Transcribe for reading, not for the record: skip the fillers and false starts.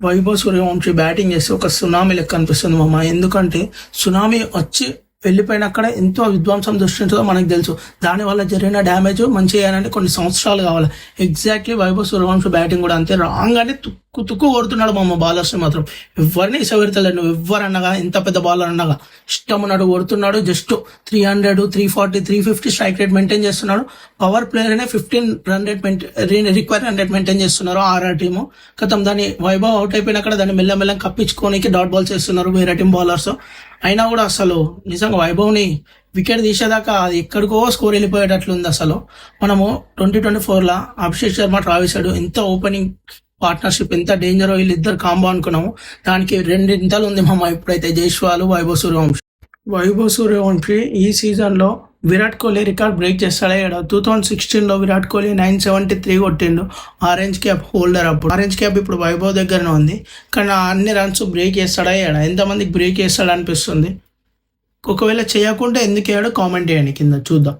Vaibhav Suryavanshi batting చేస్తే ఒక tsunami లెక్క అనిపిస్తుంది మామ. ఎందుకంటే సునామీ వచ్చి వెళ్ళిపోయినక్కడ ఎంతో విధ్వంసం సృష్టించదో మనకు తెలుసు. దానివల్ల జరిగిన డ్యామేజ్ మంచి చేయాలంటే కొన్ని సంవత్సరాలు కావాలి. ఎగ్జాక్ట్లీ వైభవ్ సూర్యవంశీ బ్యాటింగ్ కూడా అంతే, రాగానే తుక్కు కొడుతున్నాడు మా బౌలర్స్ మాత్రం. ఎవరిని ఇసవెడతలేడు. నువ్వు ఎవరన్నగా ఎంత పెద్ద బౌలర్ అన్నగా ఇష్టం ఉన్నాడు కొడుతున్నాడు. జస్ట్ 300, 340, 350 స్ట్రైక్ రేట్ మెయింటైన్ చేస్తున్నాడు. పవర్ ప్లేయర్ అనే 15 run rate require run rate maintain చేస్తున్నారు ఆర్ఆర్ టీము. గతం దాన్ని వైభవ్ అవుట్ అయిపోయినాక దాన్ని మెల్లమెల్ల కప్పించుకోనికి డాట్ బాల్ చేస్తున్నారు వేరే టీం బౌలర్స్. అయినా కూడా అసలు నిజంగా వైభవ్ని వికెట్ తీసేదాకా అది ఎక్కడికో స్కోర్ వెళ్ళిపోయేటట్లుంది. అసలు మనము 2024 అభిషేక్ శర్మ ట్రావిస్ ఎంత ఓపెనింగ్ పార్ట్నర్షిప్ ఎంత డేంజర్ వీళ్ళిద్దరు కాంబో అనుకున్నాము. దానికి రెండింతలు ఉంది మామ ఇప్పుడైతే జైస్వాల్, వైభవ్ సూర్యవంశీ. వైభవ్ సూర్యవంశీ ఈ సీజన్లో విరాట్ కోహ్లీ రికార్డ్ బ్రేక్ చేస్తాడా? 2016లో విరాట్ కోహ్లీ 973 కొట్టిండు, ఆరెంజ్ క్యాప్ హోల్డర్. అప్పుడు ఆరెంజ్ క్యాప్ ఇప్పుడు వైభవ్ దగ్గరనే ఉంది. కానీ అన్ని రన్స్ బ్రేక్ చేస్తాడా? ఎంతమందికి బ్రేక్ చేస్తాడా అనిపిస్తుంది. ఒకవేళ చేయకుంటే ఎందుకు వేయడో కామెంట్ చేయండి కింద చూద్దాం.